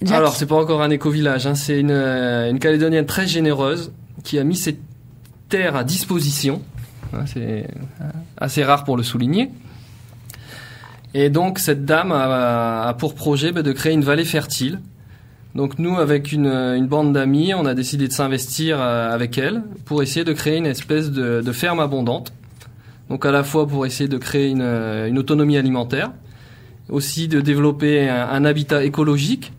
Jack? Alors, c'est pas encore un éco-village, c'est une Calédonienne très généreuse qui a mis ses terres à disposition. C'est assez rare pour le souligner. Et donc, cette dame a pour projet de créer une vallée fertile. Donc nous, avec une bande d'amis, on a décidé de s'investir avec elle pour essayer de créer une espèce de ferme abondante. Donc à la fois pour essayer de créer une autonomie alimentaire, aussi de développer un habitat écologique,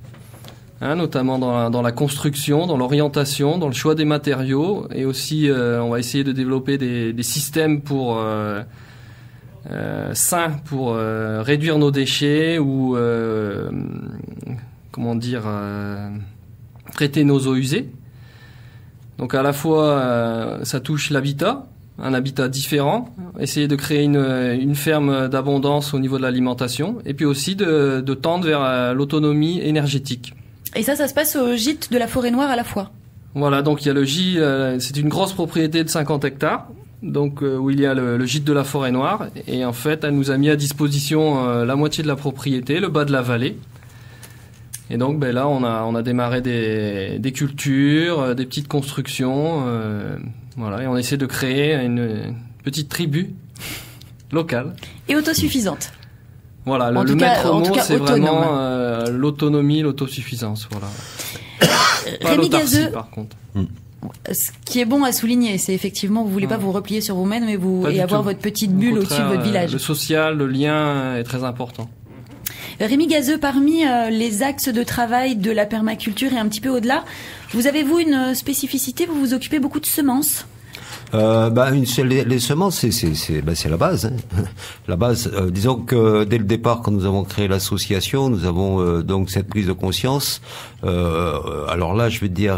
notamment dans la construction, dans l'orientation, dans le choix des matériaux, et aussi on va essayer de développer des systèmes sains pour réduire nos déchets ou traiter nos eaux usées. Donc à la fois ça touche l'habitat, un habitat différent, essayer de créer une ferme d'abondance au niveau de l'alimentation, et puis aussi de tendre vers l'autonomie énergétique. Et ça se passe au gîte de la Forêt-Noire à la fois. Voilà, donc il y a le gîte, c'est une grosse propriété de 50 hectares, donc où il y a le gîte de la Forêt-Noire, et en fait elle nous a mis à disposition la moitié de la propriété, le bas de la vallée. Et donc là on a démarré des cultures, des petites constructions, et on essaie de créer une petite tribu locale et autosuffisante. Voilà, le maître mot c'est vraiment l'autonomie, l'autosuffisance, voilà. Pas l'autarcie par contre. Ce qui est bon à souligner, c'est effectivement, vous voulez pas vous replier sur vous-même et avoir votre petite bulle au-dessus de votre village. Le social, le lien est très important. Rémi Gazeux, parmi les axes de travail de la permaculture et un petit peu au-delà, vous avez-vous une spécificité? Vous vous occupez beaucoup de semences. Les semences, c'est la base. Hein. La base. Disons que dès le départ, quand nous avons créé l'association, nous avons donc cette prise de conscience. Alors là, je veux dire,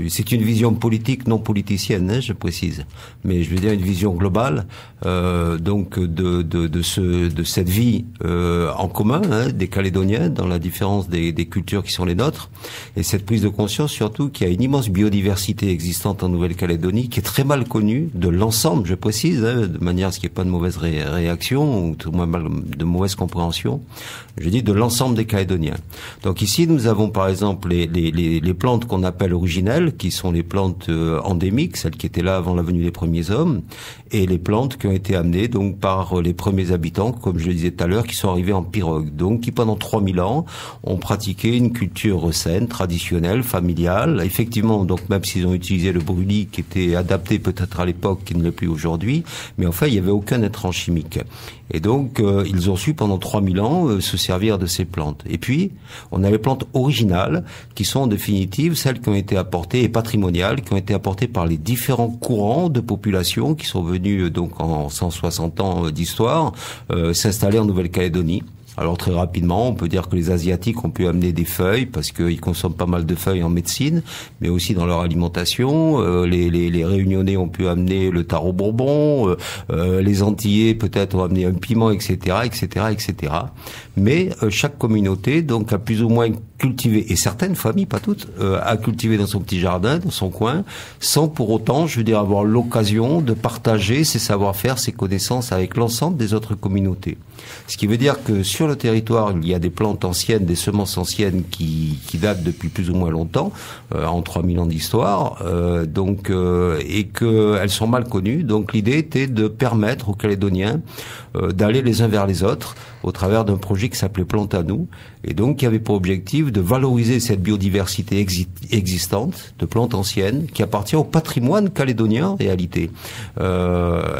c'est une vision politique, non politicienne, hein, je précise. Mais je veux dire une vision globale, donc de cette vie en commun, hein, des Calédoniens, dans la différence des cultures qui sont les nôtres, et cette prise de conscience surtout qu'il y a une immense biodiversité existante en Nouvelle-Calédonie, qui est très mal connue de l'ensemble, je précise, hein, de manière à ce qu'il n'y ait pas de mauvaise réaction ou tout moins de mauvaise compréhension. Je dis de l'ensemble des Calédoniens. Donc ici, nous avons par exemple les plantes qu'on appelle originelles, qui sont les plantes endémiques, celles qui étaient là avant la venue des premiers hommes, et les plantes qui ont été amenées donc par les premiers habitants, comme je le disais tout à l'heure, qui sont arrivés en pirogue, donc qui pendant 3000 ans ont pratiqué une culture saine, traditionnelle, familiale. Effectivement, donc même s'ils ont utilisé le brûlis qui était adapté peut-être à l'époque, qui ne l'est plus aujourd'hui, mais enfin il n'y avait aucun intrant chimique. Et donc ils ont su pendant 3000 ans se servir de ces plantes. Et puis on a les plantes originales qui sont en définitive celles qui ont été apportées, et patrimoniales, qui ont été apportées par les différents courants de population qui sont venus donc en 160 ans d'histoire s'installer en Nouvelle-Calédonie. Alors très rapidement, on peut dire que les Asiatiques ont pu amener des feuilles parce qu'ils consomment pas mal de feuilles en médecine, mais aussi dans leur alimentation. Les Réunionnais ont pu amener le taro bourbon, les Antillais peut-être ont amené un piment, etc., etc., etc. Mais chaque communauté donc a plus ou moins cultivé, et certaines familles, pas toutes, a cultivé dans son petit jardin, dans son coin, sans pour autant, je veux dire, avoir l'occasion de partager ses savoir-faire, ses connaissances avec l'ensemble des autres communautés. Ce qui veut dire que sur le territoire, il y a des plantes anciennes, des semences anciennes qui datent depuis plus ou moins longtemps, en 3000 ans d'histoire, et qu'elles sont mal connues. Donc l'idée était de permettre aux Calédoniens d'aller les uns vers les autres au travers d'un projet qui s'appelait Plantes à nous, et donc qui avait pour objectif de valoriser cette biodiversité existante de plantes anciennes qui appartient au patrimoine calédonien en réalité.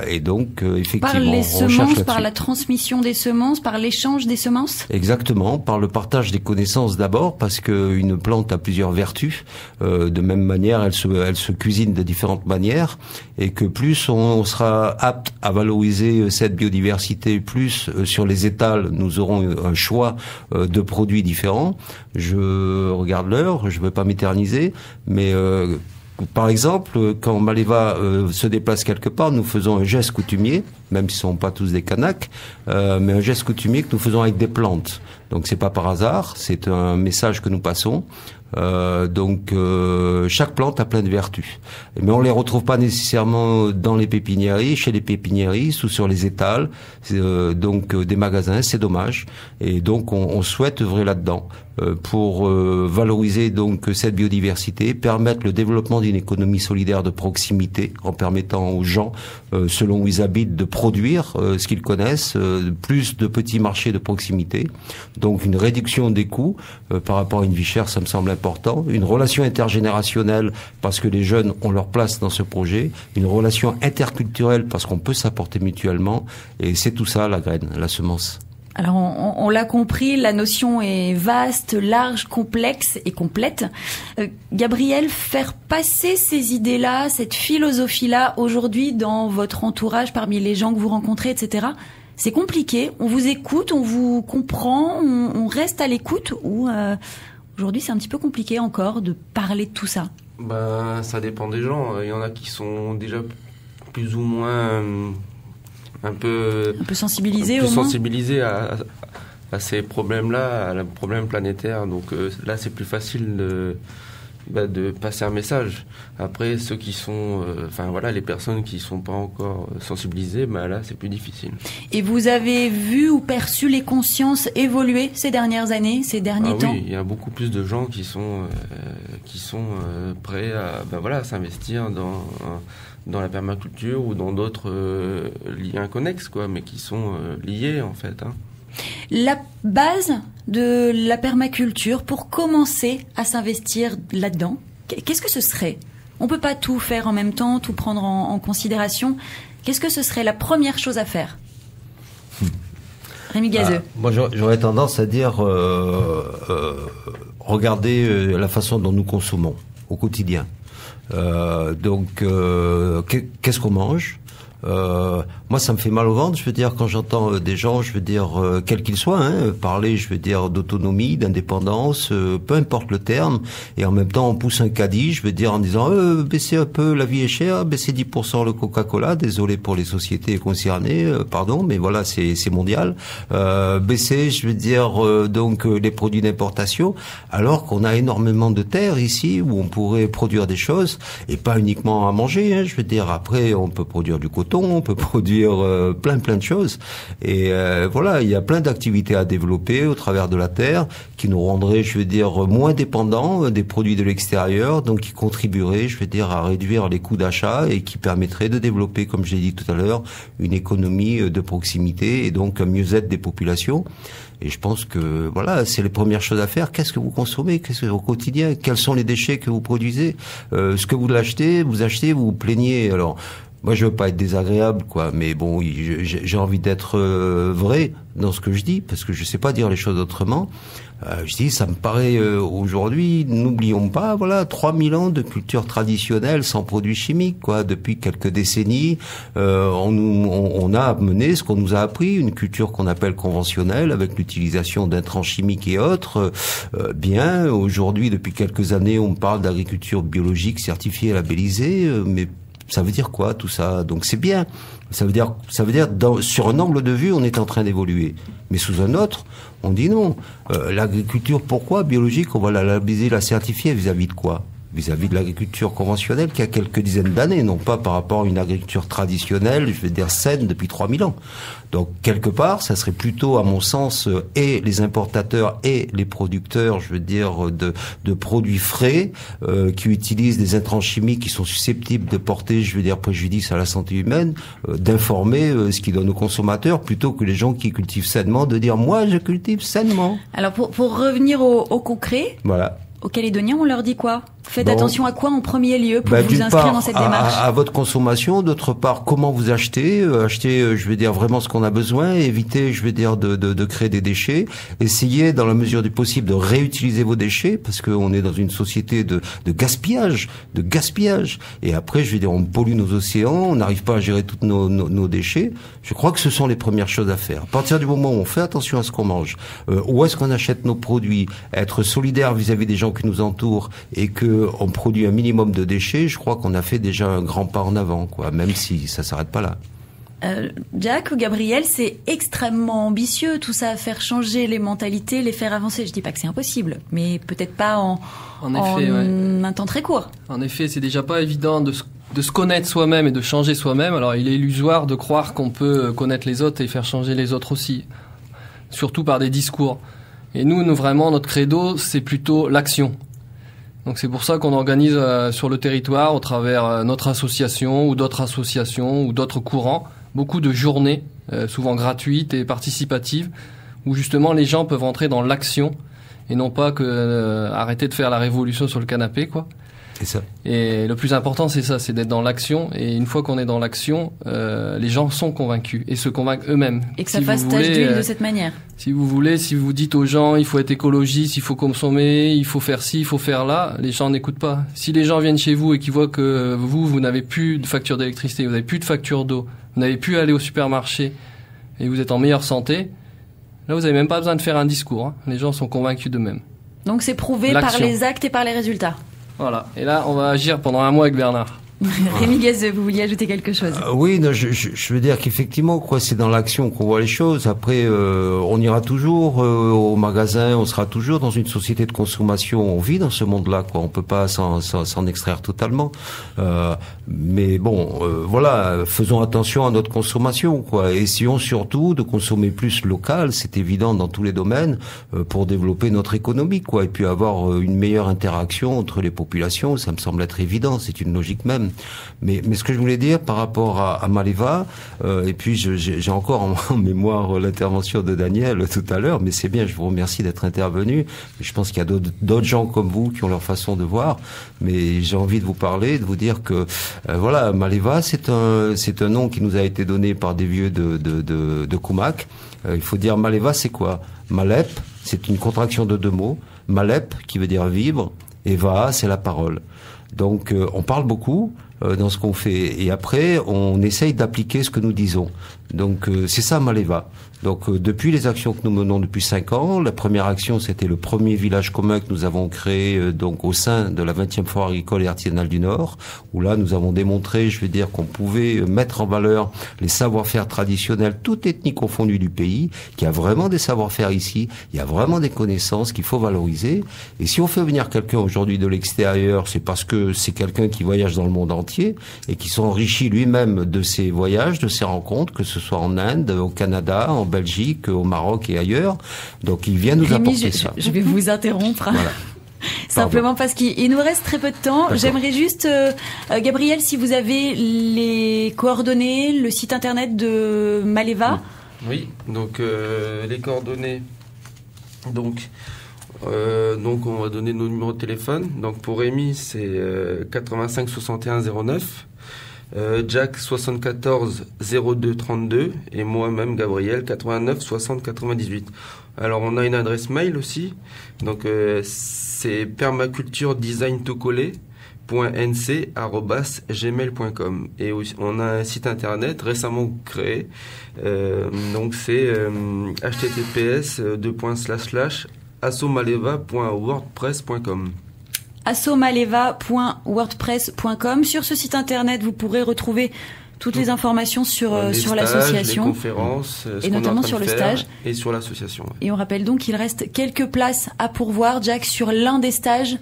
Et donc effectivement, par les semences, par la transmission des semences, par l'échange des semences. Exactement, par le partage des connaissances d'abord, parce que une plante a plusieurs vertus. De même manière, elle se cuisine de différentes manières, et que plus on sera apte à valoriser cette biodiversité, plus sur les étals nous aurons un choix de produits différents. Je regarde l'heure, je ne veux pas m'éterniser, mais par exemple, quand Maléva se déplace quelque part, nous faisons un geste coutumier, même si ce ne sont pas tous des Kanaks, mais un geste coutumier que nous faisons avec des plantes. Donc c'est pas par hasard, c'est un message que nous passons. Chaque plante a plein de vertus, mais on les retrouve pas nécessairement dans les pépiniéries, chez les pépiniéristes ou sur les étals, des magasins. C'est dommage, et donc on souhaite œuvrer là-dedans pour valoriser donc cette biodiversité, permettre le développement d'une économie solidaire de proximité, en permettant aux gens, selon où ils habitent, de produire ce qu'ils connaissent, plus de petits marchés de proximité. Donc une réduction des coûts par rapport à une vie chère, ça me semble important. Une relation intergénérationnelle parce que les jeunes ont leur place dans ce projet. Une relation interculturelle parce qu'on peut s'apporter mutuellement. Et c'est tout ça la graine, la semence. Alors on l'a compris, la notion est vaste, large, complexe et complète. Gabriel, faire passer ces idées-là, cette philosophie-là aujourd'hui dans votre entourage, parmi les gens que vous rencontrez, etc., c'est compliqué. On vous écoute, on vous comprend, on reste à l'écoute, ou aujourd'hui c'est un petit peu compliqué encore de parler de tout ça? Ça dépend des gens. Il y en a qui sont déjà plus ou moins un peu sensibilisés à ces problèmes-là, à les problèmes planétaires. Donc là, c'est plus facile de passer un message. Après, ceux qui sont, les personnes qui sont pas encore sensibilisées, là, c'est plus difficile. Et vous avez vu ou perçu les consciences évoluer ces dernières années, ces derniers temps? Oui, il y a beaucoup plus de gens qui sont prêts à s'investir dans la permaculture ou dans d'autres liens connexes, mais qui sont liés en fait. La base de la permaculture pour commencer à s'investir là-dedans, qu'est-ce que ce serait? On peut pas tout faire en même temps, tout prendre en considération. Qu'est-ce que ce serait la première chose à faire? Rémi Gazeux. Moi, j'aurais tendance à dire regarder la façon dont nous consommons. au quotidien. Qu'est-ce qu'on mange ? Moi, ça me fait mal au ventre, je veux dire, quand j'entends des gens, je veux dire, quels qu'ils soient, parler, je veux dire, d'autonomie, d'indépendance, peu importe le terme, et en même temps, on pousse un caddie, je veux dire, en disant, baissez un peu, la vie est chère, baissez 10% le Coca-Cola, désolé pour les sociétés concernées, pardon, mais voilà, c'est mondial, baissez, je veux dire, les produits d'importation, alors qu'on a énormément de terres ici, où on pourrait produire des choses, et pas uniquement à manger, je veux dire, après, on peut produire du coton, on peut produire plein de choses, et voilà, il y a plein d'activités à développer au travers de la terre qui nous rendraient, je veux dire, moins dépendants des produits de l'extérieur, donc qui contribueraient, je veux dire, à réduire les coûts d'achat et qui permettraient de développer, comme j'ai dit tout à l'heure, une économie de proximité et donc un mieux-être des populations. Et je pense que voilà, c'est les premières choses à faire. Qu'est-ce que vous consommez? Qu'est-ce que au quotidien? Quels sont les déchets que vous produisez? Ce que vous achetez, vous vous plaignez. Alors moi, je veux pas être désagréable, quoi, mais bon, j'ai envie d'être vrai dans ce que je dis, parce que je sais pas dire les choses autrement. Je dis, ça me paraît aujourd'hui, n'oublions pas, voilà, 3000 ans de culture traditionnelle sans produits chimiques, quoi. Depuis quelques décennies, on a mené ce qu'on nous a appris, une culture qu'on appelle conventionnelle, avec l'utilisation d'intrants chimiques et autres. Bien, aujourd'hui, depuis quelques années, on parle d'agriculture biologique certifiée et labellisée, mais ça veut dire quoi tout ça? Donc c'est bien. Ça veut dire sur un angle de vue, on est en train d'évoluer. Mais sous un autre, on dit non. L'agriculture, pourquoi biologique? On va la labelliser, la certifier vis-à-vis de quoi? Vis-à-vis de l'agriculture conventionnelle qui a quelques dizaines d'années, non pas par rapport à une agriculture traditionnelle, je veux dire saine depuis 3000 ans. Donc quelque part, ça serait plutôt, à mon sens, et les importateurs et les producteurs, je veux dire, de produits frais qui utilisent des intrants chimiques qui sont susceptibles de porter, je veux dire, préjudice à la santé humaine, d'informer ce qu'ils donnent aux consommateurs, plutôt que les gens qui cultivent sainement, de dire moi je cultive sainement. Alors pour revenir au concret. Voilà. Aux Calédoniens, on leur dit quoi? Faites attention à quoi en premier lieu pour vous inscrire dans cette démarche? À votre consommation, d'autre part, comment vous achetez, je vais dire vraiment ce qu'on a besoin, évitez, je vais dire de créer des déchets, essayez dans la mesure du possible de réutiliser vos déchets, parce qu'on est dans une société de gaspillage, et après, je vais dire, on pollue nos océans, on n'arrive pas à gérer tous nos déchets. Je crois que ce sont les premières choses à faire. À partir du moment où on fait attention à ce qu'on mange, où est-ce qu'on achète nos produits, être solidaire vis-à-vis des gens qui nous entourent, et que on produit un minimum de déchets, je crois qu'on a fait déjà un grand pas en avant, quoi, même si ça s'arrête pas là. Jack ou Gabriel, c'est extrêmement ambitieux tout ça, faire changer les mentalités, les faire avancer. Je dis pas que c'est impossible, mais peut-être pas en un temps très court. En effet, c'est déjà pas évident de se connaître soi-même et de changer soi-même. Alors il est illusoire de croire qu'on peut connaître les autres et faire changer les autres aussi, surtout par des discours. Et nous vraiment, notre credo, c'est plutôt l'action. Donc c'est pour ça qu'on organise sur le territoire, au travers notre association ou d'autres courants, beaucoup de journées, souvent gratuites et participatives, où justement les gens peuvent entrer dans l'action et non pas arrêter de faire la révolution sur le canapé, quoi. C'est ça. Et le plus important, c'est ça, c'est d'être dans l'action. Et une fois qu'on est dans l'action, les gens sont convaincus et se convainquent eux-mêmes. Et que ça fasse tache d'huile de cette manière. Si vous dites aux gens, il faut être écologiste, il faut consommer, il faut faire ci, il faut faire là, les gens n'écoutent pas. Si les gens viennent chez vous et qu'ils voient que vous n'avez plus de facture d'électricité, vous n'avez plus de facture d'eau, vous n'avez plus à aller au supermarché et vous êtes en meilleure santé, là, vous n'avez même pas besoin de faire un discours, hein. Les gens sont convaincus d'eux-mêmes. Donc c'est prouvé par les actes et par les résultats. Voilà. Et là, on va agir pendant un mois avec Bernard. Rémi Gazeux, vous vouliez ajouter quelque chose? Oui, non, je veux dire qu'effectivement, quoi, c'est dans l'action qu'on voit les choses. Après, on ira toujours au magasin, on sera toujours dans une société de consommation. On vit dans ce monde-là, quoi. On peut pas s'en extraire totalement. Mais bon, voilà, faisons attention à notre consommation, quoi. Essayons surtout de consommer plus local, c'est évident dans tous les domaines, pour développer notre économie, quoi. Et puis avoir une meilleure interaction entre les populations, ça me semble être évident, c'est une logique même. Mais ce que je voulais dire par rapport à Maleva, et puis j'ai encore en mémoire l'intervention de Daniel tout à l'heure, mais c'est bien, je vous remercie d'être intervenu. Je pense qu'il y a d'autres gens comme vous qui ont leur façon de voir, mais j'ai envie de vous parler, de vous dire que voilà, Maleva, c'est un nom qui nous a été donné par des vieux de Koumak. Il faut dire Maleva, c'est quoi? Malep, c'est une contraction de deux mots. Malep, qui veut dire vivre, Eva, c'est la parole. Donc on parle beaucoup dans ce qu'on fait et après on essaye d'appliquer ce que nous disons. Donc c'est ça Maleva. Donc depuis les actions que nous menons depuis 5 ans, la première action c'était le premier village commun que nous avons créé donc au sein de la 20e foire agricole et artisanale du Nord, où là nous avons démontré, je veux dire, qu'on pouvait mettre en valeur les savoir-faire traditionnels, toutes ethnies confondues du pays, qu'il y a vraiment des savoir-faire ici, il y a vraiment des connaissances qu'il faut valoriser. Et si on fait venir quelqu'un aujourd'hui de l'extérieur, c'est parce que c'est quelqu'un qui voyage dans le monde entier et qui s'enrichit lui-même de ses voyages, de ses rencontres, que ce soit en Inde, au Canada, en Belgique, au Maroc et ailleurs. Donc il vient nous apporter ça. Je vais vous interrompre. Voilà. Simplement parce qu'il nous reste très peu de temps. D'accord. J'aimerais juste, Gabriel, si vous avez les coordonnées, le site internet de Maleva. Oui, donc les coordonnées. Donc on va donner nos numéros de téléphone. Donc pour Rémi, c'est 85 61 09. Jack 74 02 32 et moi-même Gabriel 89 60 98. Alors on a une adresse mail aussi, donc c'est permaculturedesigntocole.nc@gmail.com et aussi, on a un site internet récemment créé, donc c'est https://assomaleva.wordpress.com. assomaleva.wordpress.com. Sur ce site internet, vous pourrez retrouver toutes les informations sur l'association. Les conférences, et notamment sur le stage. Et sur l'association. Ouais. Et on rappelle donc qu'il reste quelques places à pourvoir, Jack, sur l'un des stages.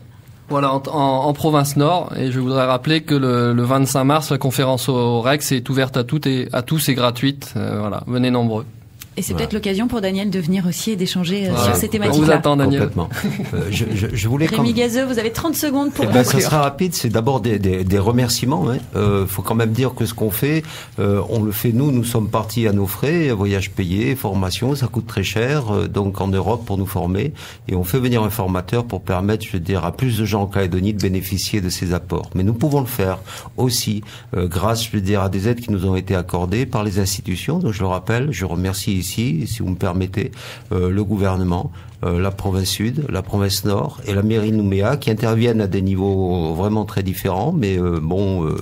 Voilà, en province Nord. Et je voudrais rappeler que le 25 mars, la conférence au Rex est ouverte à toutes et à tous et gratuite. Voilà, venez nombreux. Et c'est peut-être l'occasion pour Daniel de venir aussi et d'échanger sur ces thématiques-là. On vous attend, Daniel. Complètement. Je voulais Rémi Gazeux, vous avez 30 secondes pour ça conclure. sera rapide. C'est d'abord des remerciements. Faut quand même dire que ce qu'on fait, on le fait nous sommes partis à nos frais, voyage payé, formation, ça coûte très cher, donc en Europe pour nous former. Et on fait venir un formateur pour permettre, je veux dire, à plus de gens en Calédonie de bénéficier de ces apports. Mais nous pouvons le faire aussi grâce, je veux dire, à des aides qui nous ont été accordées par les institutions. Donc je le rappelle, je remercie ici, si vous me permettez, le gouvernement, la province sud, la province nord et la mairie de Nouméa qui interviennent à des niveaux vraiment très différents. Mais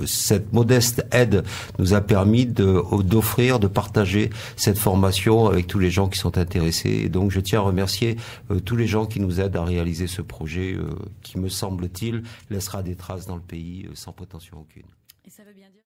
cette modeste aide nous a permis d'offrir, de partager cette formation avec tous les gens qui sont intéressés. Et donc je tiens à remercier tous les gens qui nous aident à réaliser ce projet qui, me semble-t-il, laissera des traces dans le pays sans prétention aucune. Et ça veut bien dire...